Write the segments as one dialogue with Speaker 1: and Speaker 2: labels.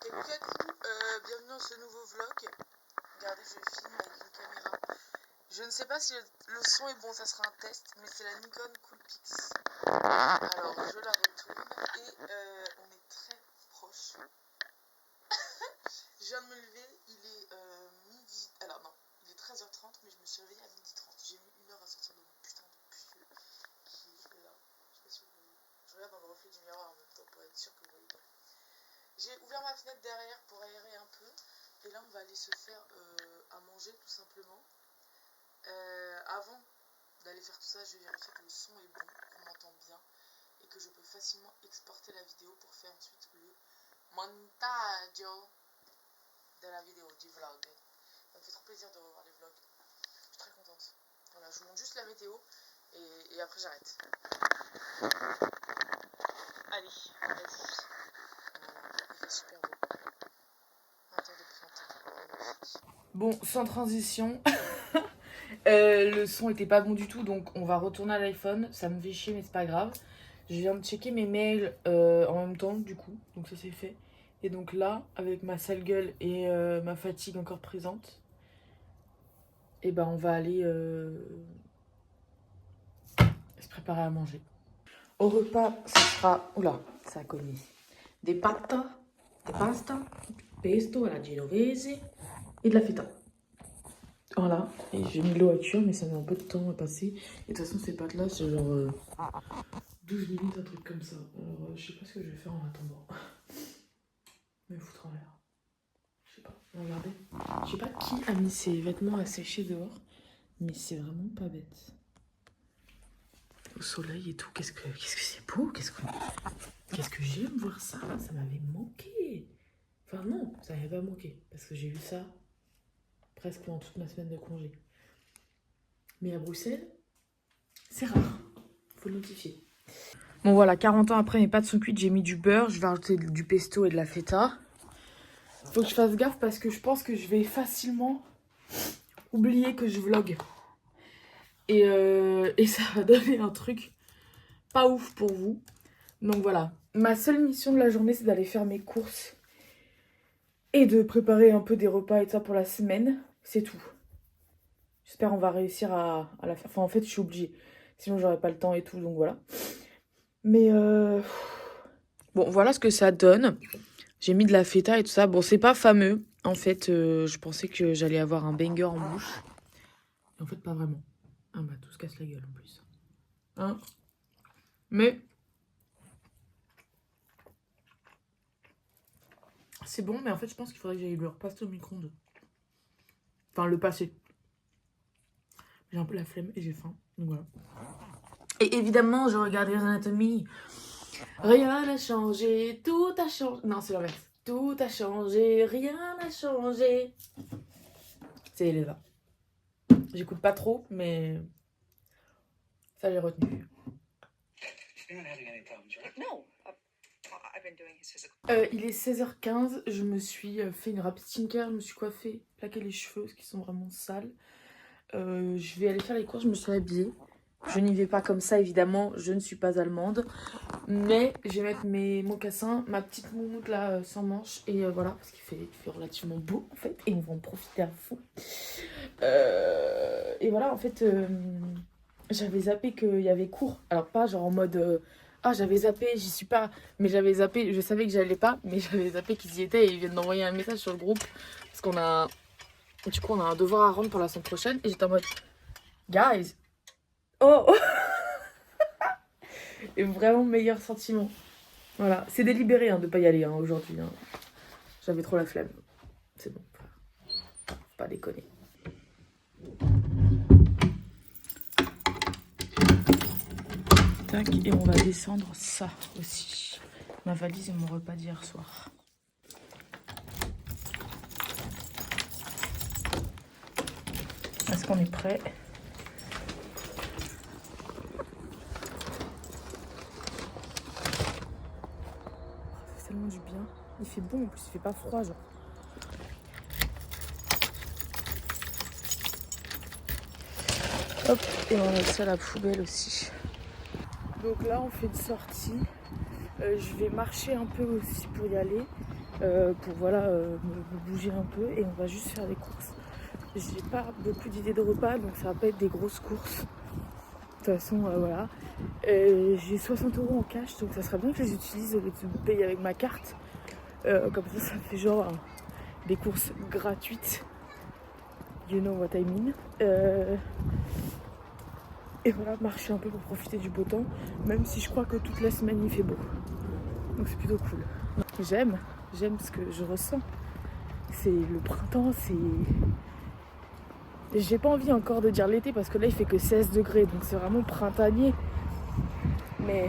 Speaker 1: Et coucou, bienvenue dans ce nouveau vlog. Regardez, je filme avec une caméra. Je ne sais pas si le son est bon, ça sera un test, mais c'est la Nikon Coolpix. Alors, je la retourne et on est très proche. Je viens de me lever, il est midi. Alors non, il est 13h30, mais je me suis réveillée à 12h30. J'ai mis 1 heure à sortir de mon putain de pull qui est là. Je sais pas si vous voyez. Je regarde dans le reflet du miroir en même temps pour être sûr que vous voyez pas. J'ai ouvert ma fenêtre derrière pour aérer un peu. Et là, on va aller se faire à manger tout simplement. Avant d'aller faire tout ça, je vais vérifier que le son est bon, qu'on m'entend bien. Et que je peux facilement exporter la vidéo pour faire ensuite le montage de la vidéo, du vlog. Ça me fait trop plaisir de revoir les vlogs. Je suis très contente. Voilà, je vous montre juste la météo et après j'arrête. Allez, vas-y. Voilà, il fait super beau. Un temps de printemps. Bon, sans transition. Le son était pas bon du tout, donc on va retourner à l'iPhone. Ça me fait chier, mais c'est pas grave. Je viens de checker mes mails en même temps, du coup, donc ça c'est fait. Et donc là, avec ma sale gueule et ma fatigue encore présente, et ben on va aller se préparer à manger. Au repas, ce sera, oula, ça a cogné, des pâtes, des pasta, pesto à la genovese et de la feta. Voilà, et j'ai mis de l'eau à cuire, mais ça met un peu de temps à passer. Et de toute façon, ces pâtes-là, c'est genre 12 minutes, un truc comme ça. Alors, je sais pas ce que je vais faire en attendant. Me foutre en l'air. Je sais pas, regardez. Je sais pas qui a mis ses vêtements à sécher dehors, mais c'est vraiment pas bête. Au soleil et tout, qu'est-ce que c'est beau, qu'est-ce que j'aime voir ça, ça m'avait manqué. Enfin non, ça m'avait pas manqué, parce que j'ai vu ça presque pendant toute ma semaine de congé. Mais à Bruxelles, c'est rare, faut le notifier. Bon voilà, 40 ans après mes pâtes sont cuites, j'ai mis du beurre, je vais rajouter du pesto et de la feta. Faut que je fasse gaffe parce que je pense que je vais facilement oublier que je vlog. Et ça va donner un truc pas ouf pour vous. Donc voilà, ma seule mission de la journée, c'est d'aller faire mes courses et de préparer un peu des repas et tout ça pour la semaine. C'est tout. J'espère qu'on va réussir à la faire. Enfin, en fait, je suis obligée. Sinon, j'aurais pas le temps et tout, donc voilà. Mais bon, voilà ce que ça donne. J'ai mis de la feta et tout ça. Bon, c'est pas fameux. En fait, je pensais que j'allais avoir un banger en bouche. Et en fait, pas vraiment. Ah bah, tout se casse la gueule en plus. Hein? Mais c'est bon, mais en fait, je pense qu'il faudrait que j'aille le repasser au micro-ondes. Enfin, le passer. J'ai un peu la flemme et j'ai faim. Donc voilà. Et évidemment, je regarde Grey's Anatomy. Rien n'a changé, tout a changé. Non, c'est l'inverse. Tout a changé, rien n'a changé. C'est Eleva. J'écoute pas trop, mais ça j'ai retenu. Il est 16h15, je me suis fait une rapide skincare, je me suis coiffée, plaqué les cheveux, qui sont vraiment sales. Je vais aller faire les courses, je me suis habillée. Je n'y vais pas comme ça, évidemment, je ne suis pas allemande. Mais je vais mettre mes mocassins, ma petite moumoute là, sans manches. Et voilà, parce qu'il fait relativement beau, en fait. Et on va en profiter à fond. Et voilà, en fait, j'avais zappé qu'il y avait cours. Alors pas genre en mode... ah, j'avais zappé, j'y suis pas. Mais j'avais zappé, je savais que j'allais pas. Mais j'avais zappé qu'ils y étaient et ils viennent d'envoyer un message sur le groupe. Parce qu'on a... Du coup, on a un devoir à rendre pour la semaine prochaine. Et j'étais en mode... Guys! Oh! Et vraiment meilleur sentiment. Voilà, c'est délibéré hein, de pas y aller hein, aujourd'hui. Hein. J'avais trop la flemme. C'est bon. Faut pas déconner. Tac, et on va descendre ça aussi. Ma valise et mon repas d'hier soir. Est-ce qu'on est prêt? Ça fait tellement du bien. Il fait bon en plus, il fait pas froid genre. Hop, et on met ça à la poubelle aussi. Donc là, on fait une sortie. Je vais marcher un peu aussi pour y aller. pour voilà, me bouger un peu et on va juste faire des courses. J'ai pas beaucoup d'idées de repas, donc ça va pas être des grosses courses. De toute façon, voilà. J'ai 60 € en cash, donc ça serait bien que je les utilise au lieu de me payer avec ma carte. Comme ça me fait genre des courses gratuites. You know what I mean. Et voilà, marcher un peu pour profiter du beau temps, même si je crois que toute la semaine il fait beau. Donc c'est plutôt cool. J'aime ce que je ressens. C'est le printemps, c'est... J'ai pas envie encore de dire l'été parce que là il fait que 16 degrés, donc c'est vraiment printanier. Mais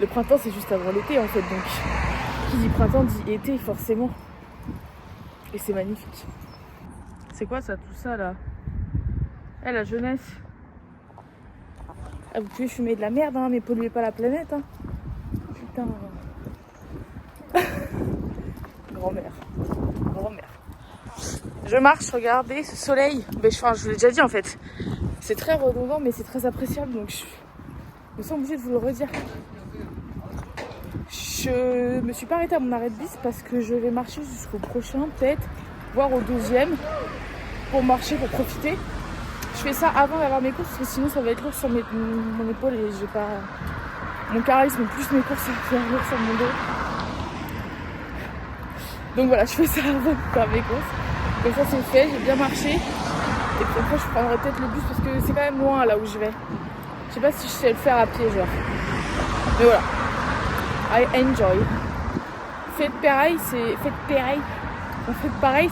Speaker 1: le printemps c'est juste avant l'été en fait, donc qui dit printemps dit été forcément. Et c'est magnifique. C'est quoi ça, tout ça là? Eh la jeunesse. Ah, vous pouvez fumer de la merde hein, mais polluez pas la planète hein. Putain. Grand-mère. Je marche, regardez ce soleil. Mais je vous l'ai déjà dit en fait. C'est très redondant mais c'est très appréciable, donc je me sens obligée de vous le redire. Je me suis pas arrêtée à mon arrêt de bus parce que je vais marcher jusqu'au prochain peut-être, voire au 12e, pour marcher, pour profiter. Je fais ça avant d'avoir mes courses parce que sinon ça va être lourd sur mon épaule et j'ai pas mon charisme plus mes courses, ça va faire lourd sur mon dos. Donc voilà, je fais ça avant de faire mes courses. Comme ça c'est fait, j'ai bien marché. Et puis après je prendrai peut-être le bus parce que c'est quand même loin là où je vais. Je sais pas si je sais le faire à pied genre. Mais voilà. I enjoy. Faites pareil, c'est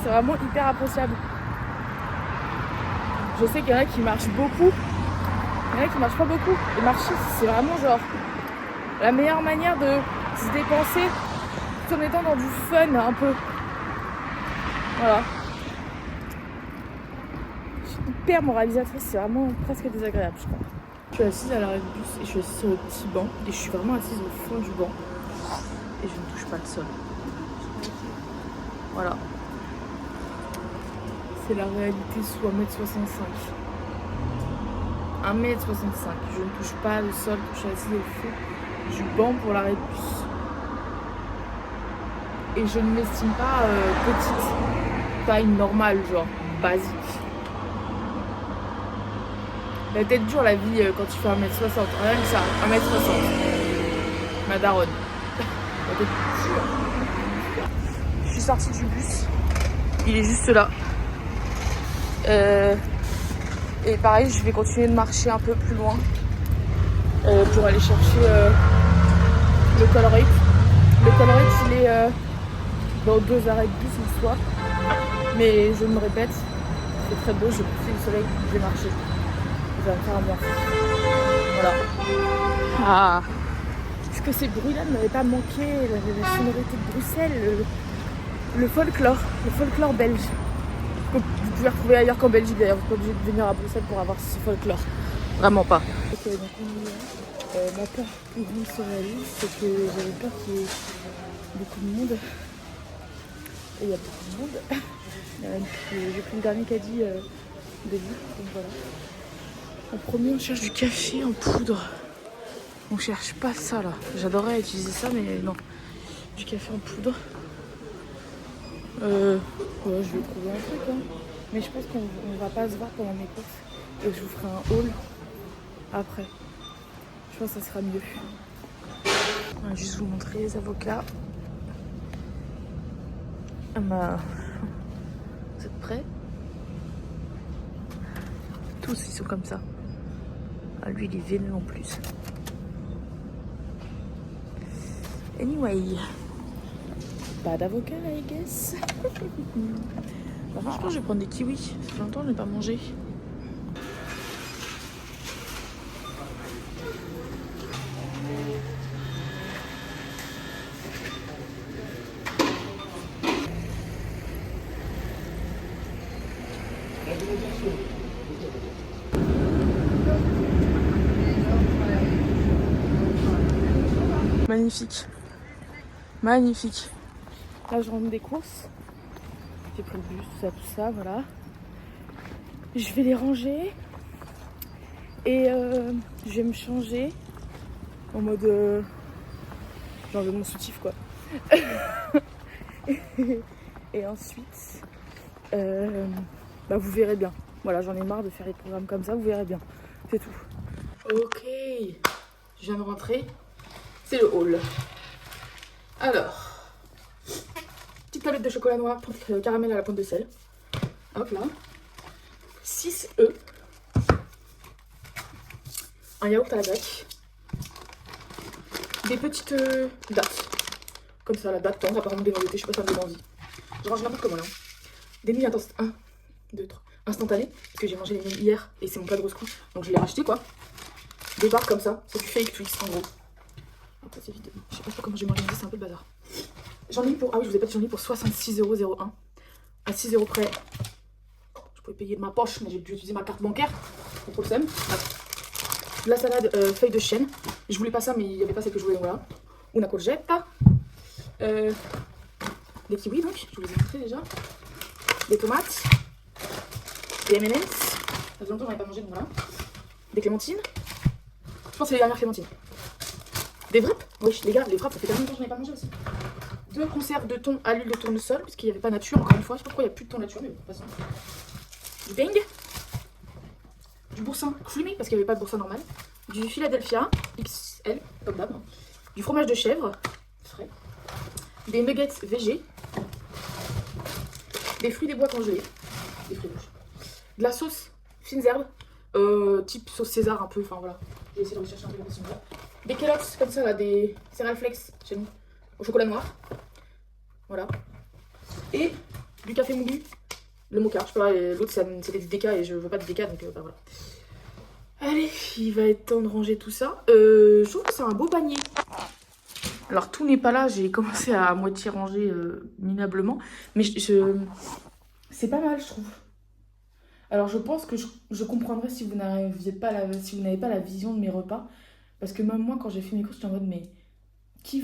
Speaker 1: vraiment hyper appréciable. Je sais qu'il y en a qui marchent beaucoup. Il y en a qui marchent pas beaucoup. Et marcher c'est vraiment genre la meilleure manière de se dépenser tout en étant dans du fun un peu. Voilà. Je suis hyper moralisatrice, c'est vraiment presque désagréable je crois. Je suis assise à l'arrêt de bus et je suis assise sur le petit banc et je suis vraiment assise au fond du banc et je ne touche pas le sol. Voilà. C'est la réalité sous 1m65. 1m65. Je ne touche pas le sol, je suis assise au fond du banc pour l'arrêt de bus. Et je ne m'estime pas petite, taille normale, genre basique. La tête dure la vie quand tu fais 1m60. Rien que ça, 1m60. Ma daronne. La tête dure. Je suis sortie du bus. Il est juste là. Et pareil, je vais continuer de marcher un peu plus loin pour aller chercher le Colruyt. Le Colruyt, il est dans 2 arrêts de bus en soi. Mais je me répète, c'est très beau, je profite du soleil, je vais marcher. Ça va me faire un bien. Voilà. Ah, est-ce que ces bruits-là ne m'avaient pas manqué? La sonorité de Bruxelles, le folklore belge. Que vous pouvez retrouver ailleurs qu'en Belgique d'ailleurs, vous n'êtes pas obligé de venir à Bruxelles pour avoir ce folklore. Vraiment pas. Ok, donc on y est. Ma peur plus grande se réalise, c'est que j'avais peur qu'il y ait beaucoup de monde. Et il y a beaucoup de monde. J'ai pris le dernier caddie de lui, donc voilà. En premier, on cherche du café en poudre. On cherche pas ça là. J'adorerais utiliser ça, mais non. Du café en poudre. Ouais, je vais trouver un truc, hein. Mais je pense qu'on va pas se voir pendant mes courses. Et je vous ferai un haul après. Je pense que ça sera mieux. On va juste vous montrer les avocats. Vous êtes prêts? Tous ils sont comme ça. Ah, lui il est veineux en plus. Anyway. Pas d'avocat I guess. Bah, moi je pense que je vais prendre des kiwis. Ça fait longtemps que je n'ai pas mangé. Magnifique. Magnifique. Là je rentre des courses. J'ai pris le bus, tout ça, voilà. Je vais les ranger. Et je vais me changer. En mode... j'ai enlevé mon soutif quoi. Et ensuite, vous verrez bien. Voilà, j'en ai marre de faire des programmes comme ça, vous verrez bien. C'est tout. Ok, je viens de rentrer. C'est le haul. Alors, petite tablette de chocolat noir, caramel à la pointe de sel. Hop là. 6 œufs. Un yaourt à la grecque. Des petites dattes. Comme ça, la date tendre, apparemment des noisettes, je sais pas si ça me donne envie. Je range n'importe comment là. Des nouilles instantanées, parce que j'ai mangé les nouilles hier et c'est mon plat de roscou, donc je l'ai racheté quoi. Des barres comme ça, c'est du fake Twix en gros. Donc ça c'est vite, je sais pas comment j'ai mangé, c'est un peu le bazar. J'en ai eu pour, ah oui je vous ai pas dit, j'en ai eu pour 66,01 €. À 6 € près. Je pouvais payer de ma poche, mais j'ai dû utiliser ma carte bancaire. C'est trop le seum. La salade feuille de chêne. Je voulais pas ça, mais il n'y avait pas celle que je voulais, donc voilà. Una courgette. Des kiwis donc, je vous les ai montrés déjà. Des tomates. Des M&M's. Ça fait longtemps que j'en ai pas mangé, donc voilà. Des clémentines. Je pense que c'est les dernières clémentines. Des wraps. Oui, les gars, les wraps, ça fait tellement longtemps que j'en ai pas mangé aussi. 2 conserves de thon à l'huile de tournesol, parce qu'il n'y avait pas nature, encore une fois. Je sais pas pourquoi il n'y a plus de thon nature, mais bon, de toute façon. Du bang. Du boursin creamy, parce qu'il n'y avait pas de boursin normal. Du Philadelphia XL, comme d'hab. Du fromage de chèvre, frais. Des nuggets végés. Des fruits des bois congelés. Des fruits rouges. De la sauce fines herbes. Type sauce César un peu, enfin voilà. J'ai essayé de rechercher un peu la façon. Des Kellogg's comme ça là, des céréales flex chez nous. Au chocolat noir. Voilà. Et du café moulu. Le mocha. Je sais pas, l'autre c'était du déca et je veux pas de déca donc voilà. Allez, il va être temps de ranger tout ça. Je trouve que c'est un beau panier. Alors tout n'est pas là, j'ai commencé à moitié ranger minablement. Mais c'est pas mal je trouve. Alors je pense que je comprendrais si vous n'avez pas la vision de mes repas. Parce que même moi quand j'ai fait mes courses, j'étais en mode mais qui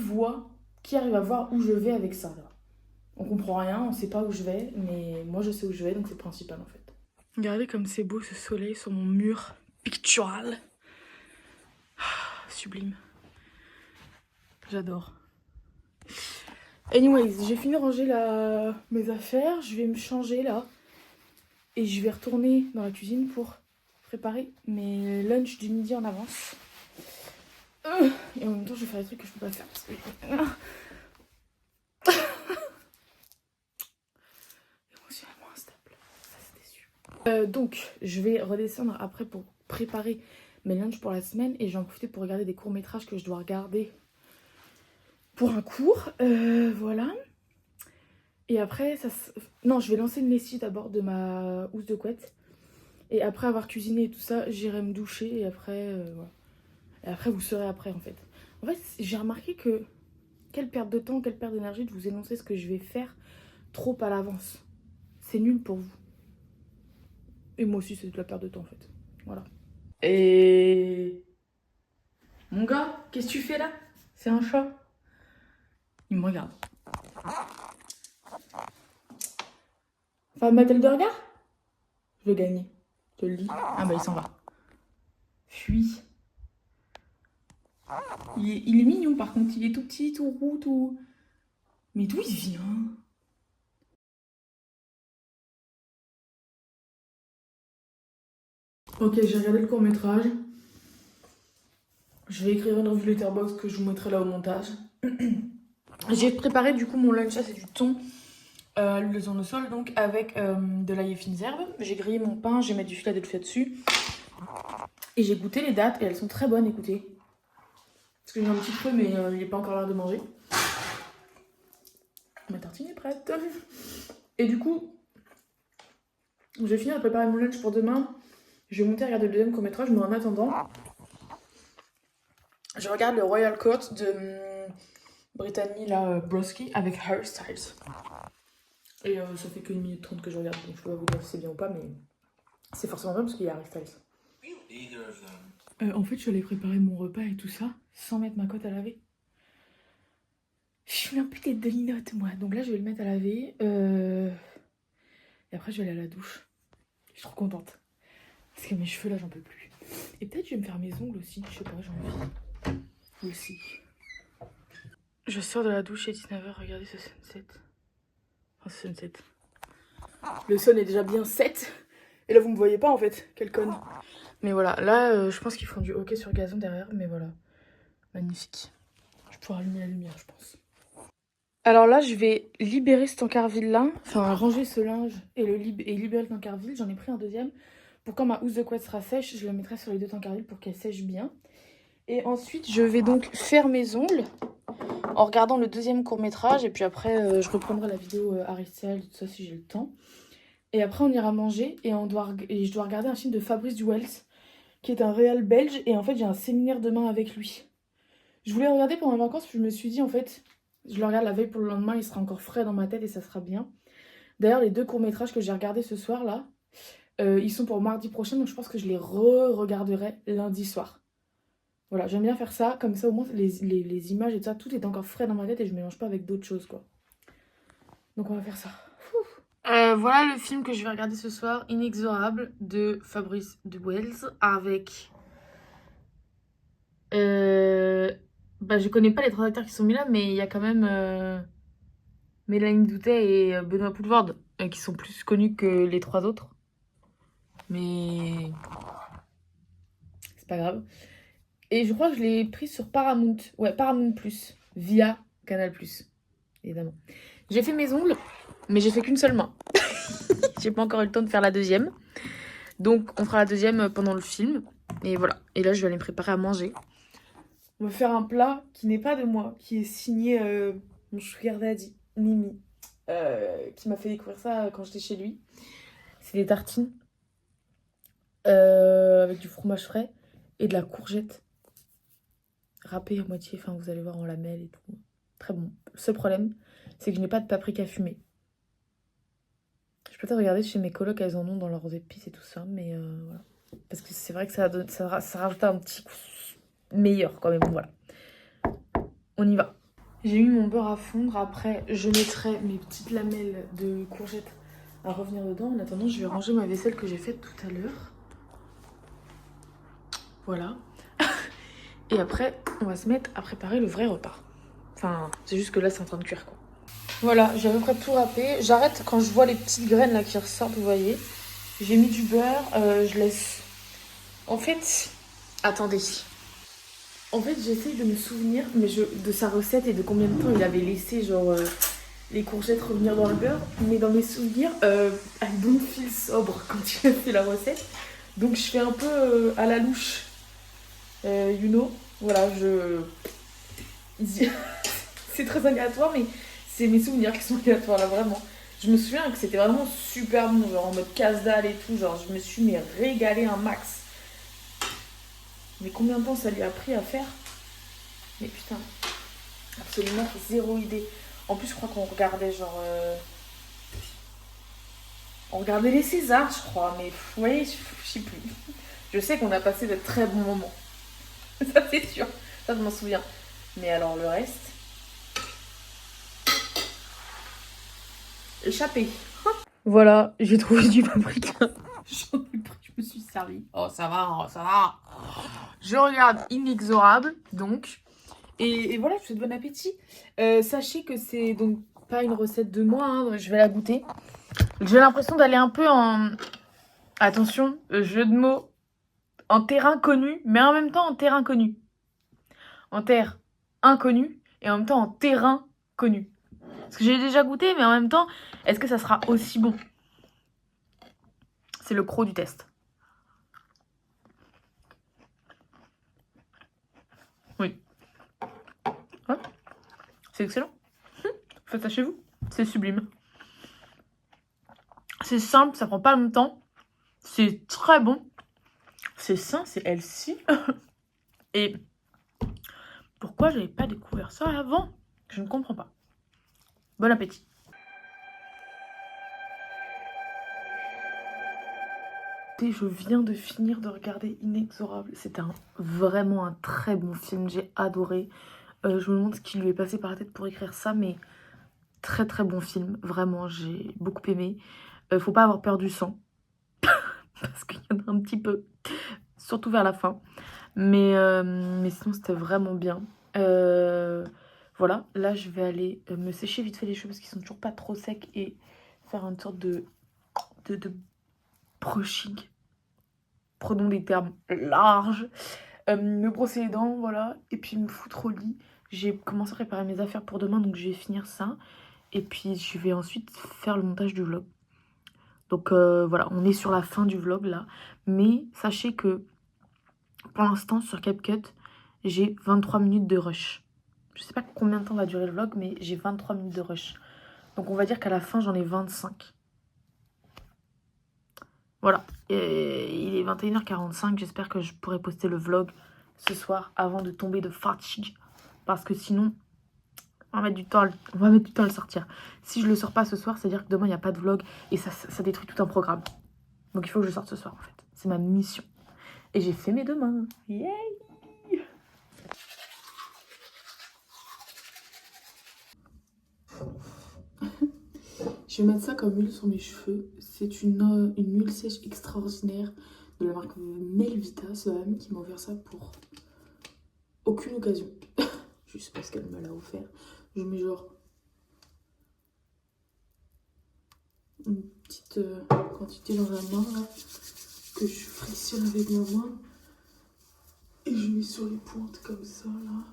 Speaker 1: arrive à voir où je vais avec ça là? On comprend rien, on sait pas où je vais, mais moi je sais où je vais donc c'est le principal en fait. Regardez comme c'est beau ce soleil sur mon mur pictural. Sublime. J'adore. Anyways, j'ai fini de ranger mes affaires. Je vais me changer là. Et je vais retourner dans la cuisine pour préparer mes lunchs du midi en avance. Et en même temps, je vais faire des trucs que je peux pas faire. Parce que... émotionnellement instable. Ça, c'était sûr. Donc, je vais redescendre après pour préparer mes lunchs pour la semaine. Et j'en profite pour regarder des courts-métrages que je dois regarder pour un cours. Voilà. Et après, non, je vais lancer une lessive d'abord de ma housse de couette. Et après avoir cuisiné et tout ça, j'irai me doucher. Et après, voilà. Et après, vous saurez après, en fait. En fait, j'ai remarqué que quelle perte de temps, quelle perte d'énergie de vous énoncer ce que je vais faire trop à l'avance. C'est nul pour vous. Et moi aussi, c'est de la perte de temps, en fait. Voilà. Et... Mon gars, qu'est-ce que tu fais là? C'est un chat. Il me regarde. Enfin, Mathilde de regard? Je vais gagner. Je te le dis. Ah bah, il s'en va. Fuis. Il est mignon, par contre. Il est tout petit, tout roux, tout... Mais d'où il vient? Ok, j'ai regardé le court-métrage. Je vais écrire une revue Letterboxd que je vous mettrai là au montage. J'ai préparé du coup mon lunch, ça c'est du thon à l'huile de tournesol, donc avec de l'ail et fines herbes. J'ai grillé mon pain, je vais mettre du Philadelphia dessus. Et j'ai goûté les dattes et elles sont très bonnes, écoutez. Parce que j'ai un petit peu, mais il n'est pas encore l'heure de manger. Ma tartine est prête. Et du coup, je vais finir de préparer mon lunch pour demain. Je vais monter à regarder le deuxième court-métrage, mais en attendant, je regarde le Royal Court de Brittany là, Broski avec Harry Styles. Et ça fait que 1 minute 30 que je regarde, donc je peux pas vous dire si c'est bien ou pas, mais c'est forcément bien parce qu'il y a Harry Styles. En fait, je suis allée préparer mon repas et tout ça sans mettre ma cotte à laver. Je suis un peu tête de linotte, moi. Donc là, je vais le mettre à laver. Et après, je vais aller à la douche. Je suis trop contente. Parce que mes cheveux, là, j'en peux plus. Et peut-être je vais me faire mes ongles aussi. Je sais pas, j'ai envie. Aussi. Je sors de la douche à 19 h. Regardez ce sunset. Oh, c'est une 7. Le son est déjà bien 7. Et là, vous me voyez pas en fait. Quelle conne. Mais voilà, là, je pense qu'ils font du hockey sur gazon derrière. Mais voilà, magnifique. Je pourrais allumer la lumière, je pense. Alors là, je vais libérer ce tankerville là. Enfin, ranger ce linge et libérer le tankerville. J'en ai pris un deuxième. Pour quand ma housse de couette sera sèche, je la mettrai sur les deux tankervilles pour qu'elle sèche bien. Et ensuite, je vais donc faire mes ongles en regardant le deuxième court-métrage. Et puis après, je reprendrai la vidéo Harry Styles, tout ça si j'ai le temps. Et après, on ira manger et je dois regarder un film de Fabrice Duwels, qui est un réal belge. Et en fait, j'ai un séminaire demain avec lui. Je voulais regarder pendant les vacances, puis je me suis dit, en fait, je le regarde la veille pour le lendemain, il sera encore frais dans ma tête et ça sera bien. D'ailleurs, les deux courts-métrages que j'ai regardés ce soir, là, ils sont pour mardi prochain, donc je pense que je les re-regarderai lundi soir. Voilà, j'aime bien faire ça, comme ça au moins les images et tout ça, tout est encore frais dans ma tête et je mélange pas avec d'autres choses, quoi. Donc on va faire ça. Voilà le film que je vais regarder ce soir, Inexorable, de Fabrice Duwels, avec... Bah, je connais pas les trois acteurs qui sont mis là, mais il y a quand même Mélanie Doutet et Benoît Poelvoorde, qui sont plus connus que les trois autres. Mais c'est pas grave. Et je crois que je l'ai pris sur Paramount. Ouais, Paramount Plus, via Canal Plus, évidemment. J'ai fait mes ongles, mais j'ai fait qu'une seule main. J'ai pas encore eu le temps de faire la deuxième. Donc on fera la deuxième pendant le film. Et voilà. Et là, je vais aller me préparer à manger. On va faire un plat qui n'est pas de moi, qui est signé mon sugar daddy, Mimi, qui m'a fait découvrir ça quand j'étais chez lui. C'est des tartines avec du fromage frais et de la courgette râpée à moitié. Enfin, vous allez voir en lamelles et tout. Très bon. Le seul problème, c'est que je n'ai pas de paprika fumée. Je peux peut-être regarder chez mes colocs, elles en ont dans leurs épices et tout ça, mais voilà. Parce que c'est vrai que ça rajoute un petit coup meilleur quand même, voilà. On y va. J'ai mis mon beurre à fondre. Après, je mettrai mes petites lamelles de courgettes à revenir dedans. En attendant, je vais ranger ma vaisselle que j'ai faite tout à l'heure. Voilà. Et après, on va se mettre à préparer le vrai repas. Enfin, c'est juste que là, c'est en train de cuire, quoi. Voilà, j'ai à peu près tout râpé. J'arrête quand je vois les petites graines là qui ressortent, vous voyez. J'ai mis du beurre, je laisse... En fait, attendez. En fait, j'essaye de me souvenir de sa recette et de combien de temps il avait laissé, genre, les courgettes revenir dans le beurre. Mais dans mes souvenirs, I don't feel sobre quand il a fait la recette. Donc, je fais un peu à la louche. You know. Voilà, c'est très aléatoire, mais c'est mes souvenirs qui sont aléatoires, là, vraiment. Je me souviens que c'était vraiment super bon, genre en mode casse-dalle et tout. Genre, je me suis régalée un max. Mais combien de temps ça lui a pris à faire? Mais putain, absolument zéro idée. En plus, je crois qu'on regardait genre... On regardait les Césars, je crois. Mais vous voyez, je sais plus. Je sais qu'on a passé de très bons moments. Ça, c'est sûr. Ça, je m'en souviens. Mais alors, le reste... Échappé. Voilà, j'ai trouvé du paprika. J'en ai pris, je me suis servi. Oh, ça va, oh, ça va. Je regarde Inexorable, donc. Et voilà, je vous souhaite bon appétit. Sachez que c'est donc pas une recette de moi, hein, je vais la goûter. J'ai l'impression d'aller un peu en... Attention, jeu de mots. En terrain connu, mais en même temps en terrain connu. En terre inconnue et en même temps en terrain connu. Parce que j'ai déjà goûté, mais en même temps, est-ce que ça sera aussi bon? C'est le croc du test. Oui. Ouais. C'est excellent. Faites ça chez vous. C'est sublime. C'est simple, ça prend pas longtemps. C'est très bon. C'est sain, c'est healthy. Et pourquoi j'avais pas découvert ça avant? Je ne comprends pas. Bon appétit. Je viens de finir de regarder Inexorable. C'était vraiment un très bon film. J'ai adoré. Je me demande ce qui lui est passé par la tête pour écrire ça, mais très très bon film. Vraiment, j'ai beaucoup aimé. Faut pas avoir peur du sang. Parce qu'il y en a un petit peu. Surtout vers la fin. Mais sinon, c'était vraiment bien. Voilà, voilà, là je vais aller me sécher vite fait les cheveux parce qu'ils sont toujours pas trop secs et faire une sorte de brushing. Prenons des termes larges. Me brosser les dents, voilà, et puis me foutre au lit. J'ai commencé à préparer mes affaires pour demain, donc je vais finir ça. Et puis je vais ensuite faire le montage du vlog. Donc voilà, on est sur la fin du vlog là. Mais sachez que pour l'instant sur CapCut, j'ai 23 minutes de rush. Je sais pas combien de temps va durer le vlog, mais j'ai 23 minutes de rush. Donc on va dire qu'à la fin, j'en ai 25. Voilà, et il est 21h45. J'espère que je pourrai poster le vlog ce soir avant de tomber de fatigue. Parce que sinon, on va mettre du temps à le sortir. Si je le sors pas ce soir, c'est-à-dire que demain, il n'y a pas de vlog. Et ça détruit tout un programme. Donc il faut que je sorte ce soir, en fait. C'est ma mission. Et j'ai fait mes demain. Yay! Je vais mettre ça comme huile sur mes cheveux. C'est une huile sèche extraordinaire de la marque Melvita. C'est ma mamie qui m'a offert ça pour aucune occasion. Juste parce qu'elle me l'a offert. Je mets genre une petite quantité dans la main là, que je frictionne avec ma main. Et je mets sur les pointes comme ça là.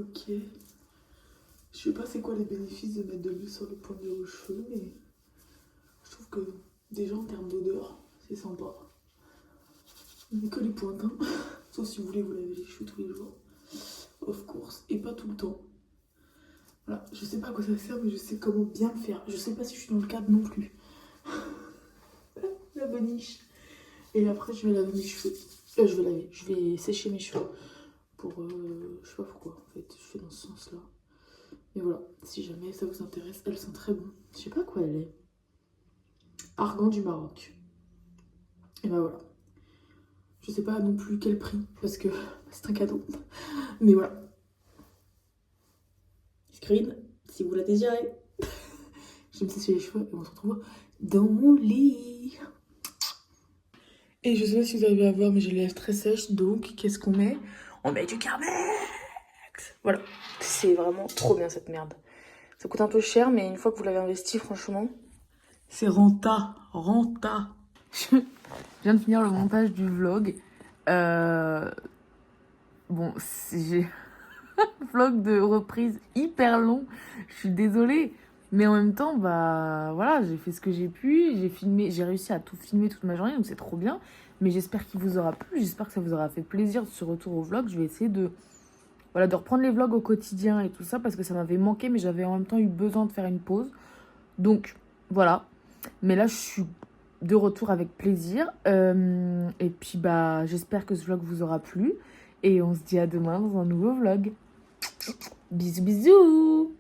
Speaker 1: Ok. Je sais pas c'est quoi les bénéfices de mettre de l'huile sur les pointes de vos cheveux, mais je trouve que déjà en termes d'odeur, c'est sympa. Mais que les pointes, hein. Sauf si vous voulez vous laver les cheveux tous les jours. Of course. Et pas tout le temps. Voilà, je sais pas à quoi ça sert, mais je sais comment bien le faire. Je sais pas si je suis dans le cadre non plus. La boniche. Et après, je vais laver mes cheveux. Je vais sécher mes cheveux. Pour, je sais pas pourquoi, en fait, je fais dans ce sens-là. Mais voilà, si jamais ça vous intéresse, elles sont très bonnes. Je sais pas quoi elle est. Argan du Maroc. Et ben voilà. Je sais pas non plus quel prix, parce que c'est un cadeau. Mais voilà. Screen, si vous la désirez. Je vais me sécher les cheveux et on se retrouve dans mon lit. Et je sais pas si vous arrivez à voir, mais j'ai les lèvres très sèches. Donc, qu'est-ce qu'on met? On met du Carmex. Voilà. C'est vraiment trop bien cette merde. Ça coûte un peu cher, mais une fois que vous l'avez investi, franchement, c'est renta. Je viens de finir le montage du vlog. Bon, j'ai un vlog de reprise hyper long. Je suis désolée. Mais en même temps, bah voilà, j'ai fait ce que j'ai pu. J'ai réussi à tout filmer toute ma journée, donc c'est trop bien. Mais j'espère qu'il vous aura plu. J'espère que ça vous aura fait plaisir ce retour au vlog. Je vais essayer de reprendre les vlogs au quotidien et tout ça parce que ça m'avait manqué, mais j'avais en même temps eu besoin de faire une pause. Donc voilà. Mais là, je suis de retour avec plaisir. Et puis bah j'espère que ce vlog vous aura plu. Et on se dit à demain dans un nouveau vlog. Bisous bisous.